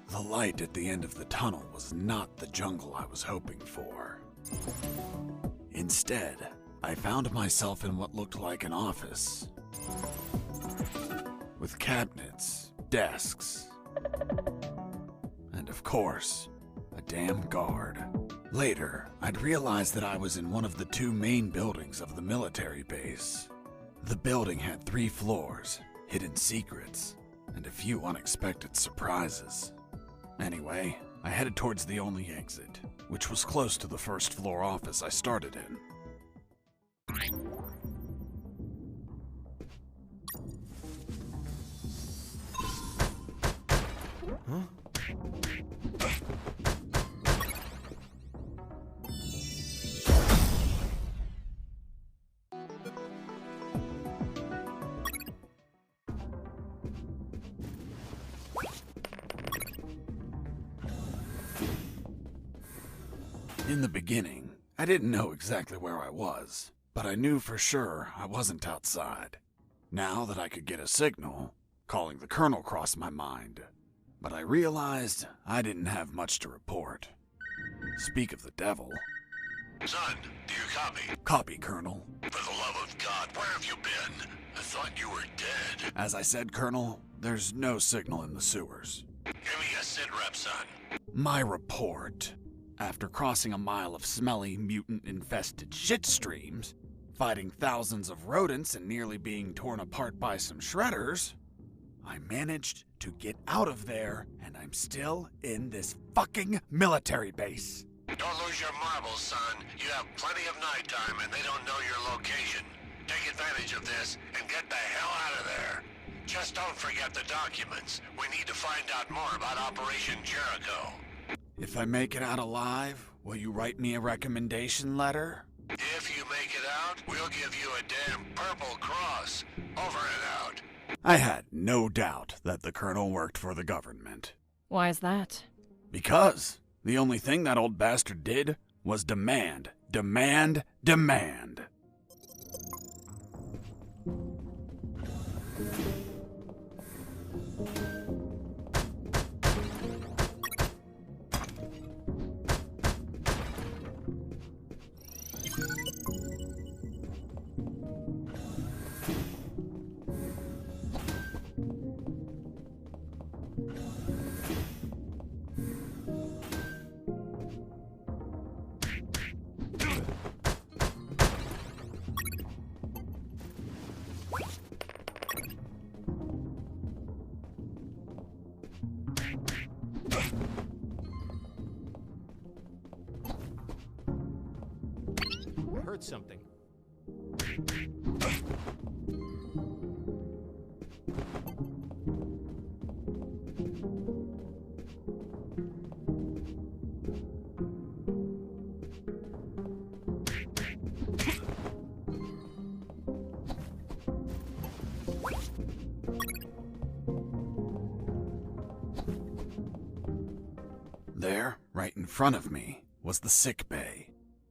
The light at the end of the tunnel was not the jungle I was hoping for. Instead, I found myself in what looked like an office, with cabinets, desks, and of course, a damn guard. Later, I'd realized that I was in one of the two main buildings of the military base. The building had 3 floors, hidden secrets, and a few unexpected surprises. Anyway, I headed towards the only exit, which was close to the first floor office I started in. Huh? In the beginning, I didn't know exactly where I was, but I knew for sure I wasn't outside. Now that I could get a signal, calling the colonel crossed my mind, but I realized I didn't have much to report. Speak of the devil. Son, do you copy? Copy, Colonel. For the love of God, where have you been? I thought you were dead. As I said, Colonel, there's no signal in the sewers. Give me a sit rep, son. My report. After crossing a mile of smelly, mutant-infested shit streams, fighting thousands of rodents and nearly being torn apart by some shredders, I managed to get out of there, and I'm still in this fucking military base. Don't lose your marbles, son. You have plenty of nighttime and they don't know your location. Take advantage of this and get the hell out of there. Just don't forget the documents. We need to find out more about Operation Jericho. If I make it out alive, will you write me a recommendation letter? If you make it out, we'll give you a damn purple cross. Over and out. I had no doubt that the colonel worked for the government. Why is that? Because the only thing that old bastard did was demand, demand, demand. I heard something. There, right in front of me, was the sick bay.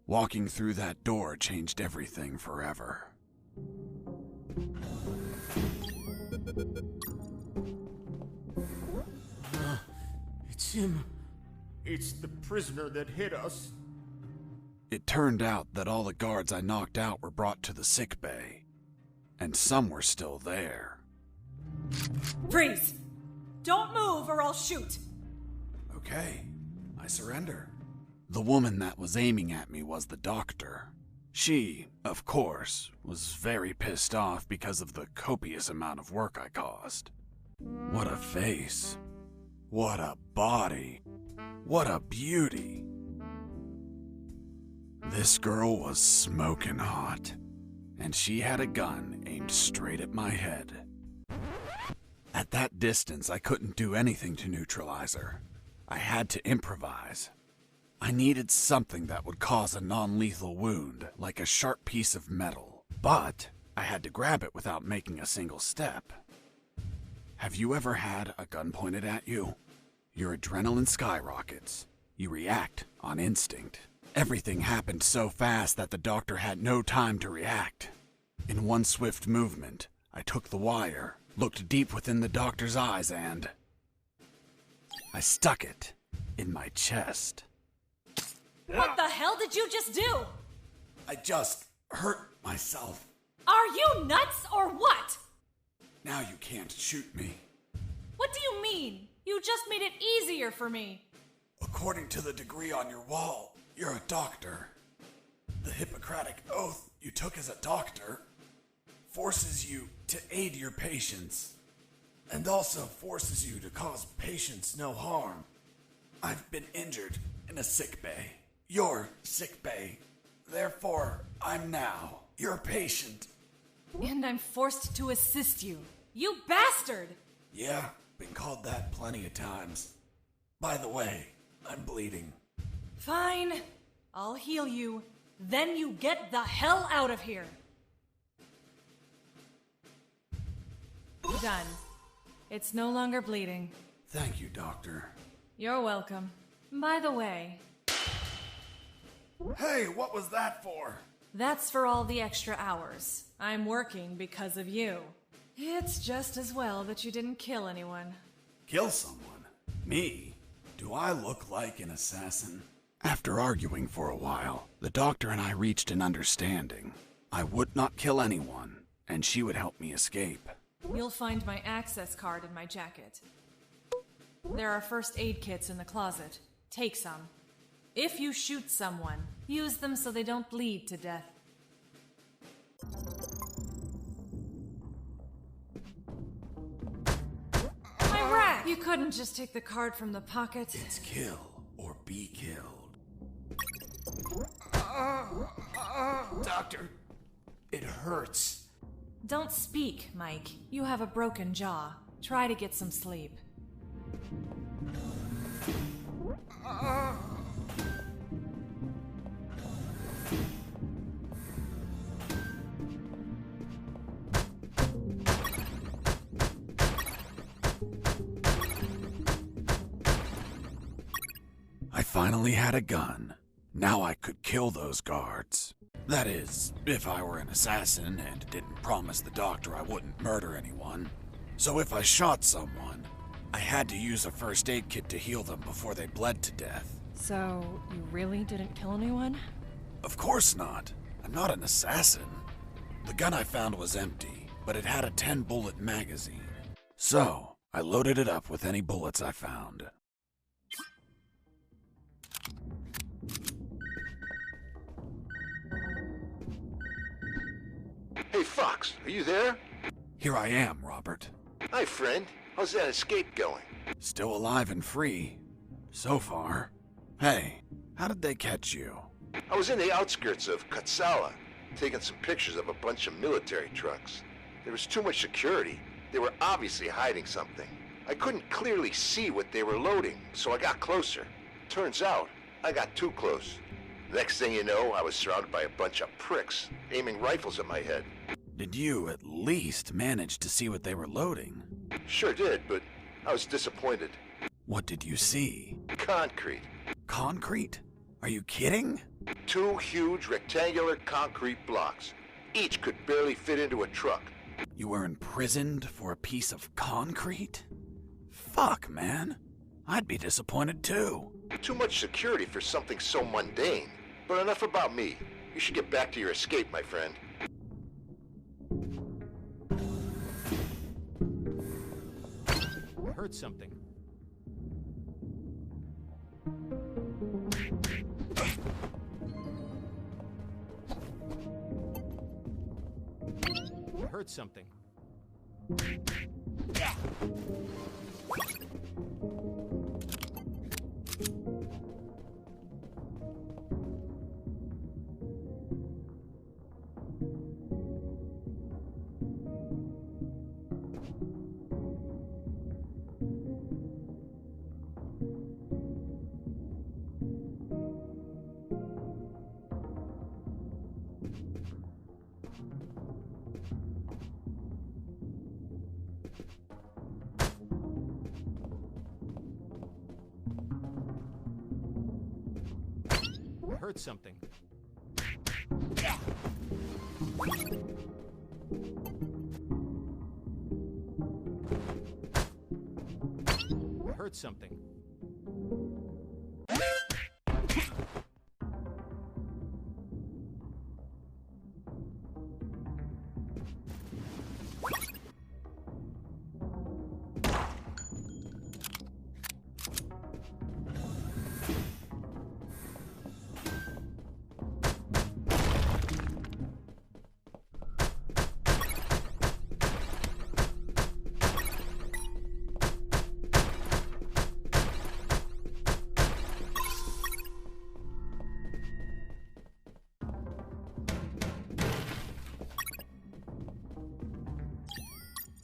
Walking through that door changed everything forever. It's him. It's the prisoner that hit us. It turned out that all the guards I knocked out were brought to the sick bay, and some were still there. Freeze! Don't move or I'll shoot! Okay, I surrender. The woman that was aiming at me was the doctor. She, of course, was very pissed off because of the copious amount of work I caused. What a face. What a body. What a beauty. This girl was smoking hot, and she had a gun aimed straight at my head. At that distance, I couldn't do anything to neutralize her. I had to improvise. I needed something that would cause a non-lethal wound, like a sharp piece of metal. But I had to grab it without making a single step. Have you ever had a gun pointed at you? Your adrenaline skyrockets. You react on instinct. Everything happened so fast that the doctor had no time to react. In one swift movement, I took the wire, looked deep within the doctor's eyes, and I stuck it in my chest. What the hell did you just do? I just hurt myself. Are you nuts or what? Now you can't shoot me. What do you mean? You just made it easier for me. According to the degree on your wall, you're a doctor. The Hippocratic Oath you took as a doctor forces you to aid your patients, and also forces you to cause patients no harm. I've been injured in a sick bay. Your sick bay. Therefore, I'm now your patient. And I'm forced to assist you. You bastard! Yeah, been called that plenty of times. By the way, I'm bleeding. Fine. I'll heal you. Then you get the hell out of here. Done. It's no longer bleeding. Thank you, Doctor. You're welcome. By the way, Hey, what was that for? that's for all the extra hours. I'm working because of you. It's just as well that you didn't kill anyone. Kill someone? Me? Do I look like an assassin? After arguing for a while, the doctor and I reached an understanding. I would not kill anyone, and she would help me escape. You'll find my access card in my jacket. There are first aid kits in the closet. Take some. If you shoot someone, use them so they don't bleed to death. My rack! You couldn't just take the card from the pocket. It's kill or be killed. Doctor, it hurts. Don't speak, Mike. You have a broken jaw. Try to get some sleep. I finally had a gun. Now I could kill those guards. That is, if I were an assassin and didn't promise the doctor I wouldn't murder anyone. So if I shot someone, I had to use a first aid kit to heal them before they bled to death. So, you really didn't kill anyone? Of course not. I'm not an assassin. The gun I found was empty, but it had a 10-bullet magazine. So, I loaded it up with any bullets I found. Hey, Fox, are you there? Here I am, Robert. Hi, friend. How's that escape going? Still alive and free. So far. Hey, how did they catch you? I was in the outskirts of Katsala, taking some pictures of a bunch of military trucks. There was too much security. They were obviously hiding something. I couldn't clearly see what they were loading, so I got closer. Turns out, I got too close. Next thing you know, I was surrounded by a bunch of pricks, aiming rifles at my head. Did you at least manage to see what they were loading? Sure did, but I was disappointed. What did you see? Concrete. Concrete? Are you kidding? 2 huge rectangular concrete blocks. Each could barely fit into a truck. You were imprisoned for a piece of concrete? Fuck, man. I'd be disappointed too. Too much security for something so mundane. But enough about me. You should get back to your escape, my friend. I heard something. I heard something. I heard something. I heard something.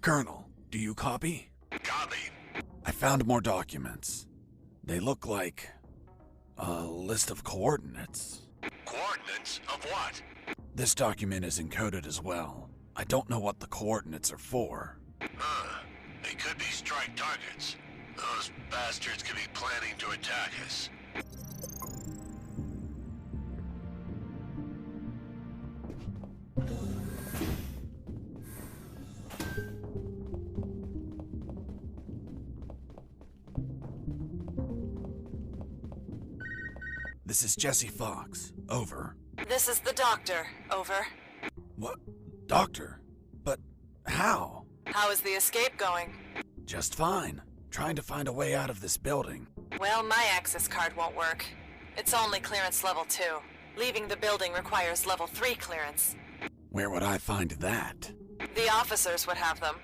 Colonel, do you copy? Copy. I found more documents. They look like a list of coordinates. Coordinates of what? This document is encoded as well. I don't know what the coordinates are for. They could be strike targets. Those bastards could be planning to attack us. This is Jesse Fox. Over. This is the doctor. Over. What? Doctor? But how? How is the escape going? Just fine. Trying to find a way out of this building. Well, my access card won't work. It's only clearance level 2. Leaving the building requires level 3 clearance. Where would I find that? The officers would have them.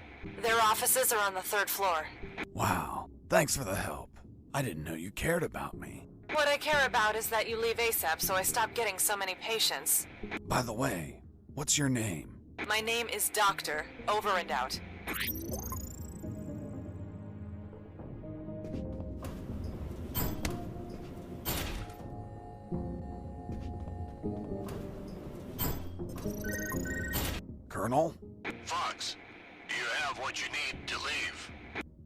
Their offices are on the 3rd floor. Wow. Thanks for the help. I didn't know you cared about me. What I care about is that you leave ASAP so I stop getting so many patients. By the way, what's your name? My name is Doctor. Over and out. Colonel? Fox, do you have what you need to leave?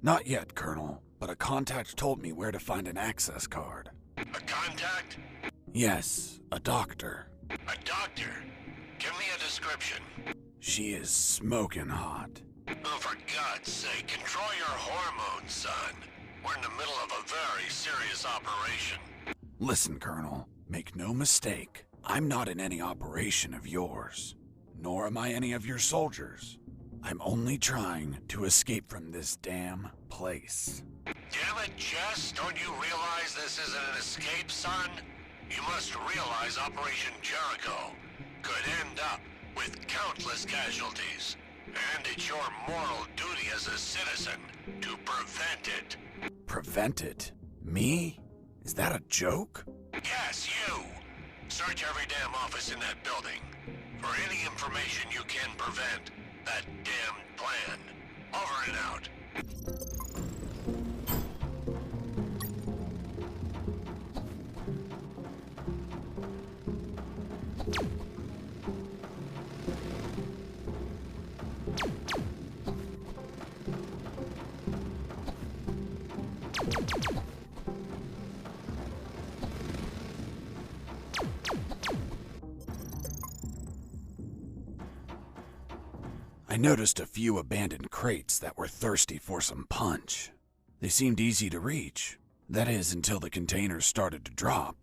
Not yet, Colonel, but a contact told me where to find an access card. A contact? Yes, a doctor. A doctor? Give me a description. She is smoking hot. Oh, for God's sake, control your hormones, son. We're in the middle of a very serious operation. Listen, Colonel, make no mistake. I'm not in any operation of yours, nor am I any of your soldiers. I'm only trying to escape from this damn place. Damn it, Jess, don't you realize this isn't an escape, son? You must realize Operation Jericho could end up with countless casualties. And it's your moral duty as a citizen to prevent it. Prevent it? Me? Is that a joke? Yes, you. Search every damn office in that building for any information you can prevent that damned plan. Over and out. I noticed a few abandoned crates that were thirsty for some punch. They seemed easy to reach. That is, until the containers started to drop.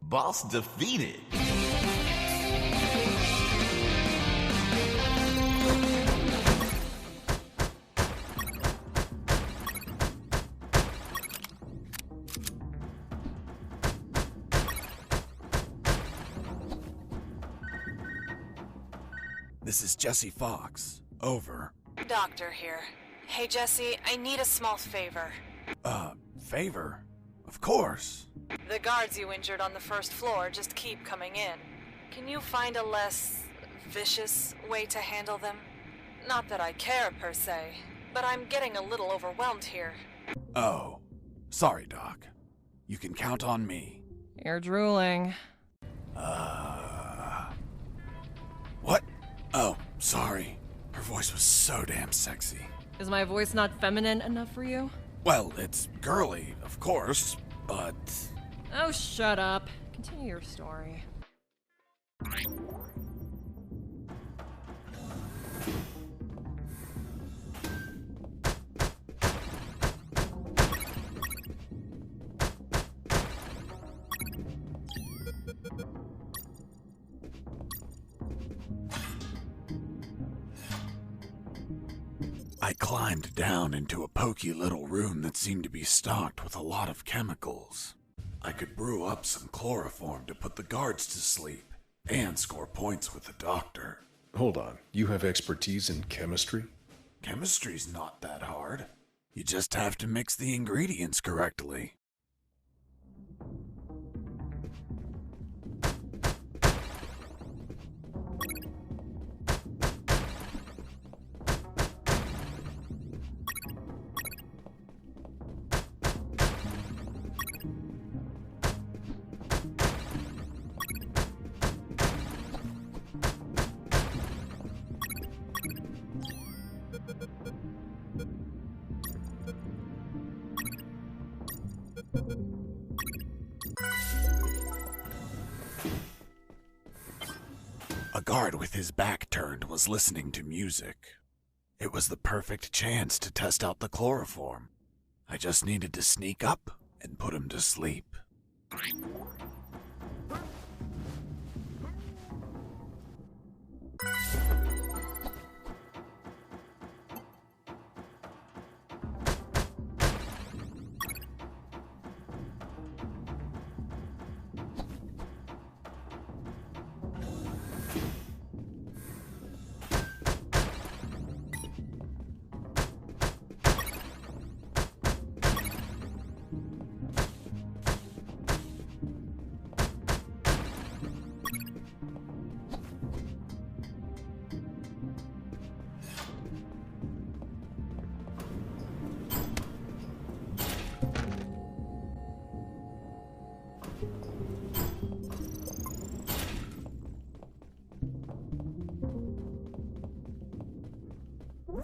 Boss defeated. This is Jesse Fox. Over. Doctor here. Hey, Jesse, I need a small favor. Favor? Of course. The guards you injured on the 1st floor just keep coming in. Can you find a less vicious way to handle them? Not that I care, per se, but I'm getting a little overwhelmed here. Oh. Sorry, Doc. You can count on me. You're drooling. What? Oh, sorry. Her voice was so damn sexy. Is my voice not feminine enough for you? Well, it's girly, of course, but... Oh, shut up. Continue your story. I climbed down into a poky little room that seemed to be stocked with a lot of chemicals. I could brew up some chloroform to put the guards to sleep and score points with the doctor. Hold on, you have expertise in chemistry? Chemistry's not that hard. You just have to mix the ingredients correctly. A guard with his back turned was listening to music. It was the perfect chance to test out the chloroform. I just needed to sneak up and put him to sleep.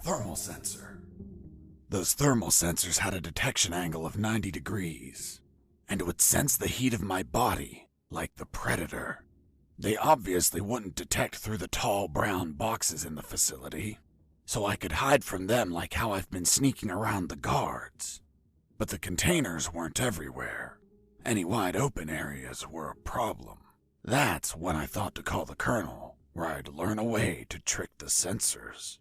Thermal sensor. Those thermal sensors had a detection angle of 90 degrees, and would sense the heat of my body like the Predator. They obviously wouldn't detect through the tall brown boxes in the facility, so I could hide from them like how I've been sneaking around the guards. But the containers weren't everywhere. Any wide open areas were a problem. That's when I thought to call the Colonel, where I'd learn a way to trick the sensors.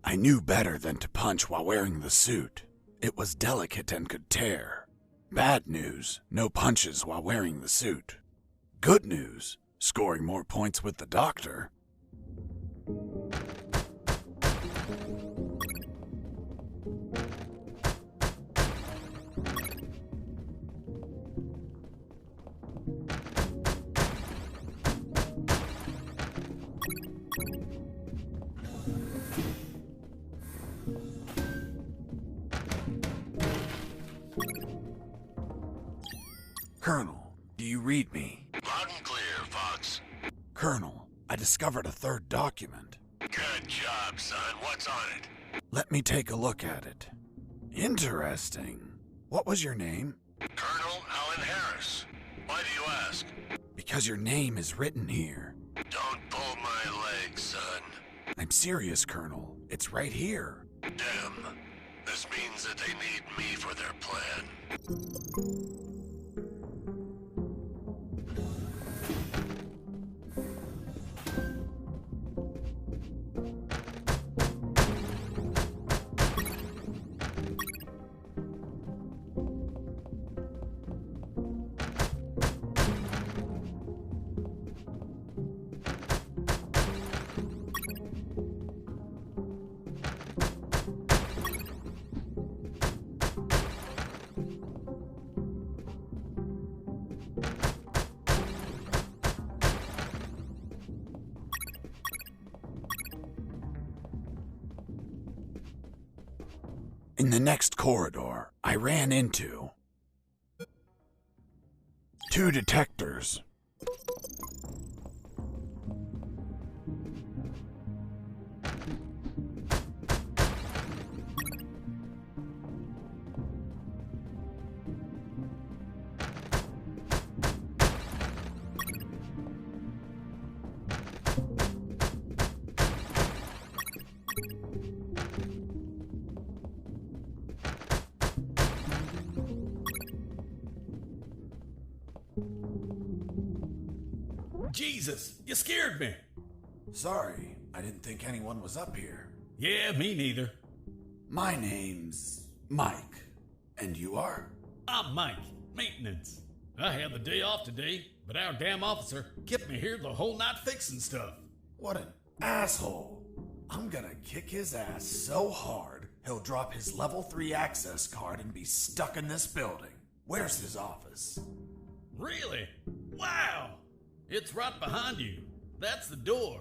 I knew better than to punch while wearing the suit. It was delicate and could tear. Bad news, no punches while wearing the suit. Good news, scoring more points with the doctor. Colonel, do you read me? Loud and clear, Fox. Colonel, I discovered a third document. Good job, son. What's on it? Let me take a look at it. Interesting. What was your name? Colonel Alan Harris. Why do you ask? Because your name is written here. Don't pull my leg, son. I'm serious, Colonel. It's right here. Damn. This means that they need me for their plan. In the next corridor, I ran into 2 detectors. Jesus, you scared me. Sorry, I didn't think anyone was up here. Yeah, me neither. My name's Mike. And you are? I'm Mike, maintenance. I had the day off today, but our damn officer kept me here the whole night fixing stuff. What an asshole. I'm gonna kick his ass so hard, he'll drop his level 3 access card and be stuck in this building. Where's his office? Really? Wow! It's right behind you. That's the door.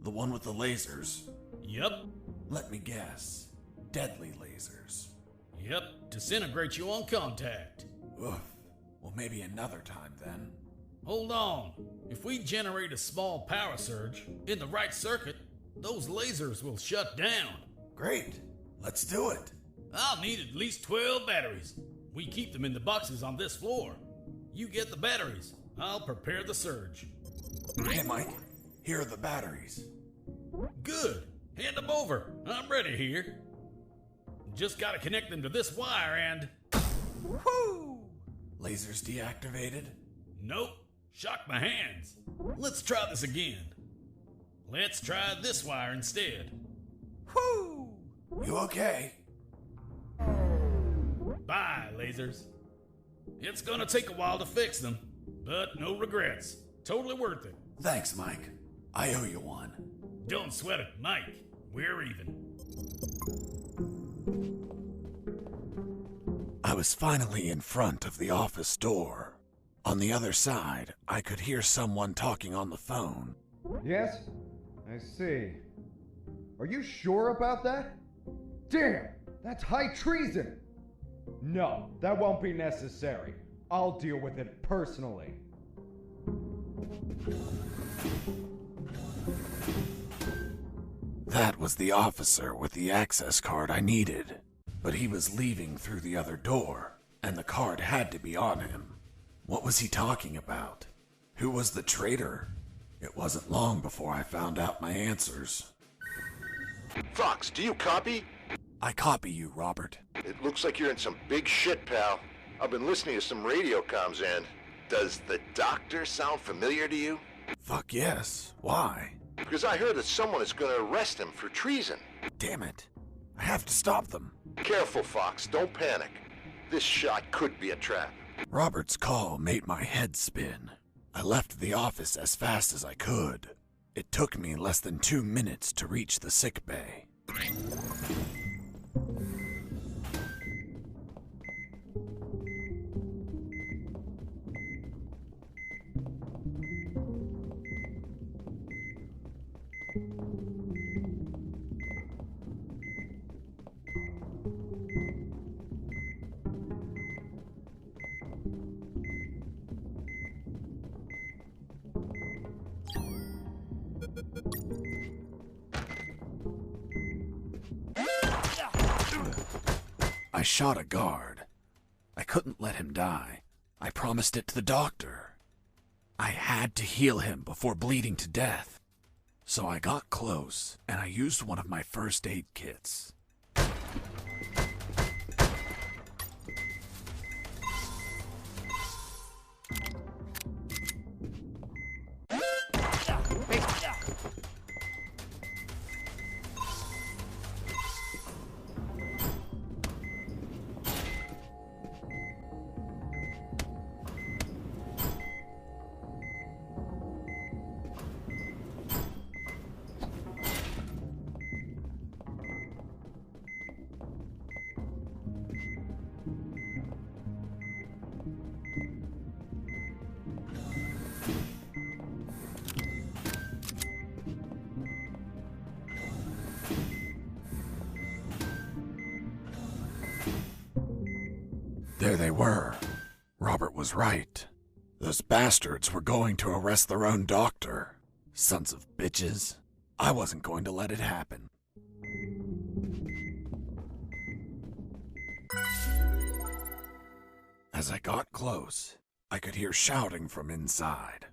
The one with the lasers? Yep. Let me guess. Deadly lasers. Yep, disintegrate you on contact. Oof. Well, maybe another time then. Hold on. If we generate a small power surge in the right circuit, those lasers will shut down. Great. Let's do it. I'll need at least 12 batteries. We keep them in the boxes on this floor. You get the batteries. I'll prepare the surge. Hey, Mike. Here are the batteries. Good. Hand them over. I'm ready here. Just gotta connect them to this wire and... Woo! Lasers deactivated? Nope. Shocked my hands. Let's try this again. Let's try this wire instead. Woo! You okay? Bye, lasers. It's gonna take a while to fix them, but no regrets. Totally worth it. Thanks, Mike. I owe you one. Don't sweat it, Mike. We're even. I was finally in front of the office door. On the other side, I could hear someone talking on the phone. Yes? I see. Are you sure about that? Damn! That's high treason! No, that won't be necessary. I'll deal with it personally. That was the officer with the access card I needed. But he was leaving through the other door, and the card had to be on him. What was he talking about? Who was the traitor? It wasn't long before I found out my answers. Fox, do you copy? I copy you, Robert. It looks like you're in some big shit, pal. I've been listening to some radio comms and... Does the doctor sound familiar to you? Fuck yes. Why? Because I heard that someone is going to arrest him for treason. Damn it. I have to stop them. Careful, Fox. Don't panic. This shot could be a trap. Robert's call made my head spin. I left the office as fast as I could. It took me less than 2 minutes to reach the sick bay. I shot a guard. I couldn't let him die. I promised it to the doctor. I had to heal him before bleeding to death. So I got close, and I used one of my first aid kits. There they were. Robert was right. Those bastards were going to arrest their own doctor. Sons of bitches. I wasn't going to let it happen. As I got close, I could hear shouting from inside.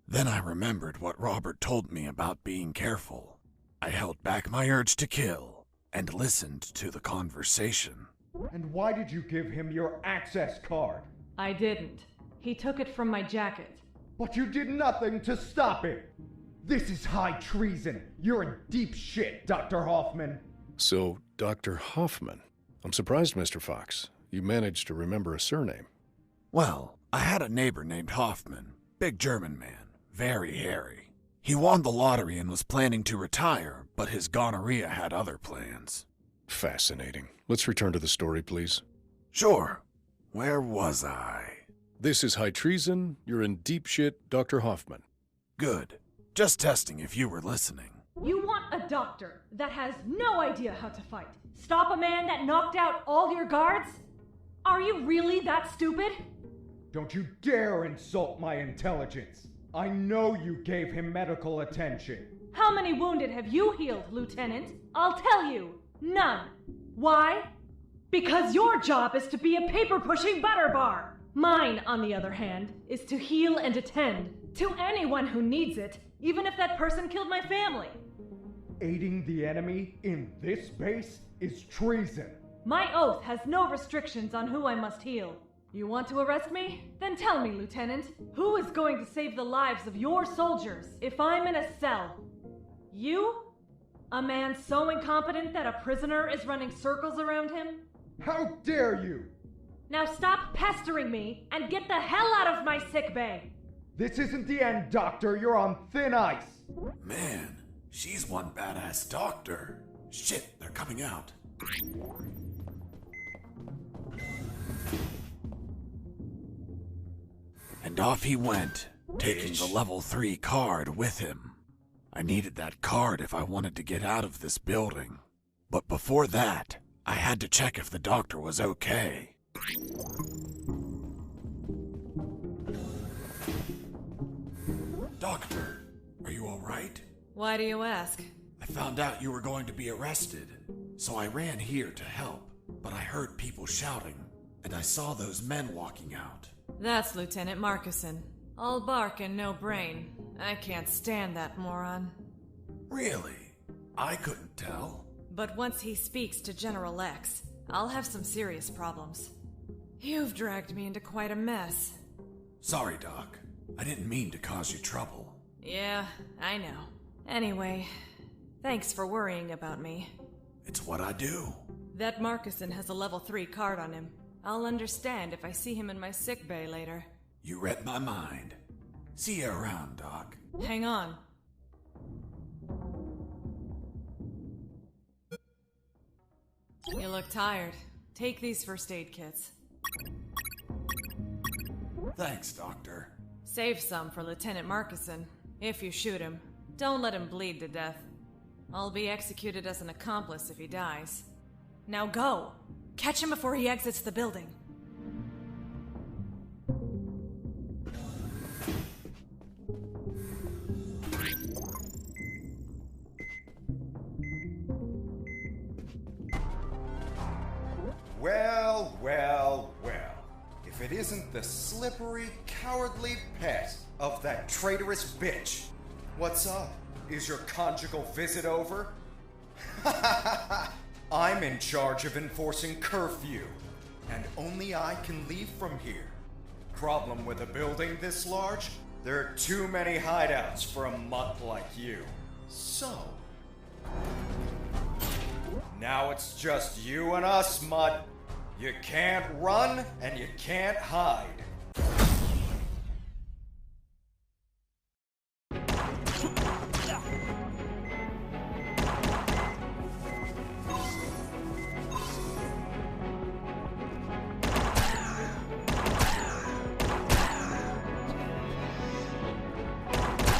Then I remembered what Robert told me about being careful. I held back my urge to kill and listened to the conversation. And why did you give him your access card? I didn't. He took it from my jacket. But you did nothing to stop it! This is high treason. You're in deep shit, Dr. Hoffman. So, Dr. Hoffman. I'm surprised, Mr. Fox. You managed to remember a surname. Well, I had a neighbor named Hoffman. Big German man. Very hairy. He won the lottery and was planning to retire, but his gonorrhea had other plans. Fascinating. Let's return to the story, please. Sure. Where was I? This is high treason. You're in deep shit, Dr. Hoffman. Good. Just testing if you were listening. You want a doctor that has no idea how to fight. Stop a man that knocked out all your guards? Are you really that stupid? Don't you dare insult my intelligence. I know you gave him medical attention. How many wounded have you healed, Lieutenant? I'll tell you. None. Why? Because your job is to be a paper-pushing butterbar. Mine, on the other hand, is to heal and attend to anyone who needs it, even if that person killed my family. Aiding the enemy in this base is treason. My oath has no restrictions on who I must heal. You want to arrest me? Then tell me, Lieutenant, who is going to save the lives of your soldiers if I'm in a cell? You? A man so incompetent that a prisoner is running circles around him? How dare you! Now stop pestering me and get the hell out of my sickbay! This isn't the end, Doctor. You're on thin ice. Man, she's one badass doctor. Shit, they're coming out. And off he went, taking the level 3 card with him. I needed that card if I wanted to get out of this building. But before that, I had to check if the doctor was okay. Doctor, are you all right? Why do you ask? I found out you were going to be arrested, so I ran here to help. But I heard people shouting, and I saw those men walking out. That's Lieutenant Marcuson. All bark and no brain. I can't stand that moron. Really? I couldn't tell. But once he speaks to General X, I'll have some serious problems. You've dragged me into quite a mess. Sorry, Doc. I didn't mean to cause you trouble. Yeah, I know. Anyway, thanks for worrying about me. It's what I do. That Marcuson has a level 3 card on him. I'll understand if I see him in my sickbay later. You read my mind. See you around, Doc. Hang on. You look tired. Take these first aid kits. Thanks, Doctor. Save some for Lieutenant Marcuson. If you shoot him, don't let him bleed to death. I'll be executed as an accomplice if he dies. Now go! Catch him before he exits the building. Well, well, well. If it isn't the slippery, cowardly pet of that traitorous bitch. What's up? Is your conjugal visit over? I'm in charge of enforcing curfew, and only I can leave from here. Problem with a building this large? There are too many hideouts for a mutt like you. So, now it's just you and us, mutt. You can't run and you can't hide.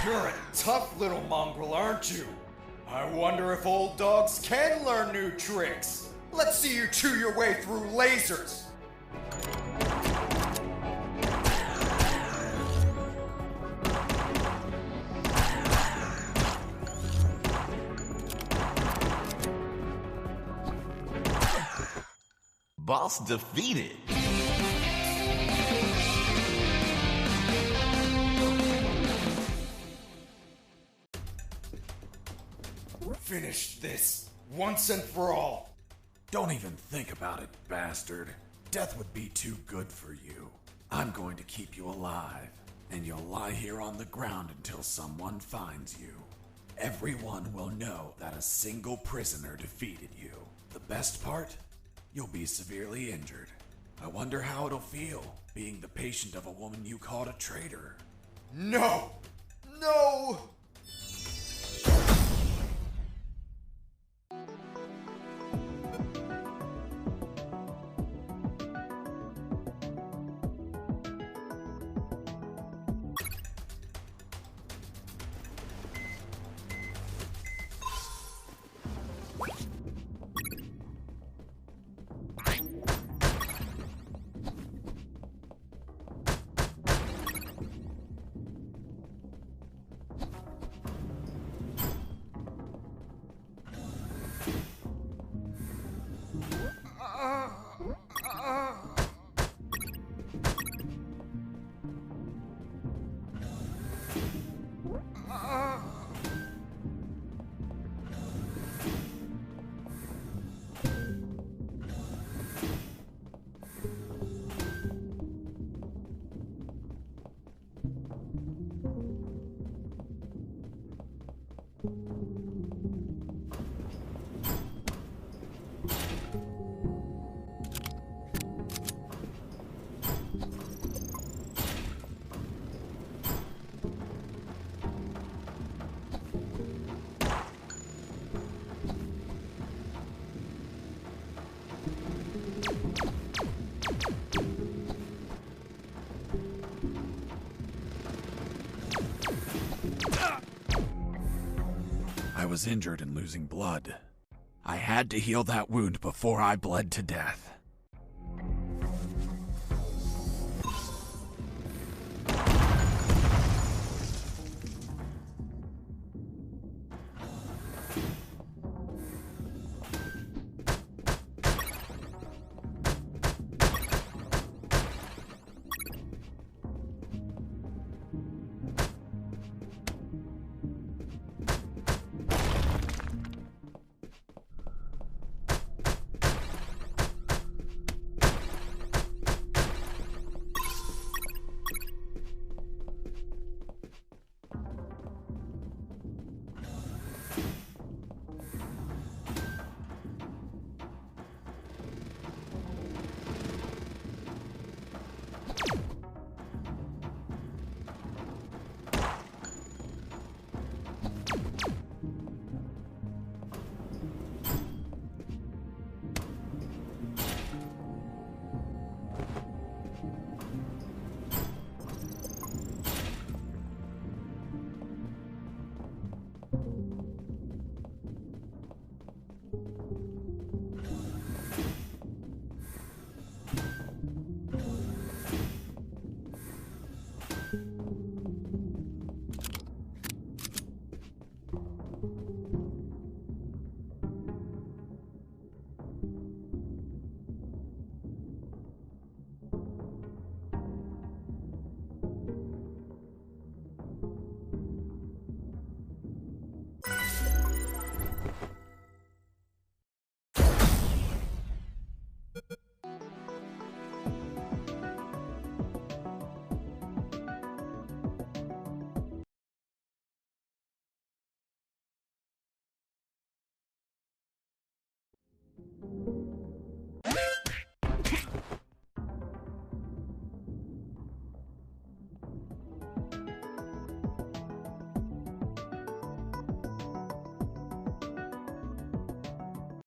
You're a tough little mongrel, aren't you? I wonder if old dogs can learn new tricks. Let's see you chew your way through lasers. Boss defeated. Finish this once and for all. Don't even think about it, bastard. Death would be too good for you. I'm going to keep you alive. and you'll lie here on the ground until someone finds you. Everyone will know that a single prisoner defeated you. The best part? You'll be severely injured. I wonder how it'll feel, being the patient of a woman you called a traitor. No! No! I was injured and losing blood. I had to heal that wound before I bled to death.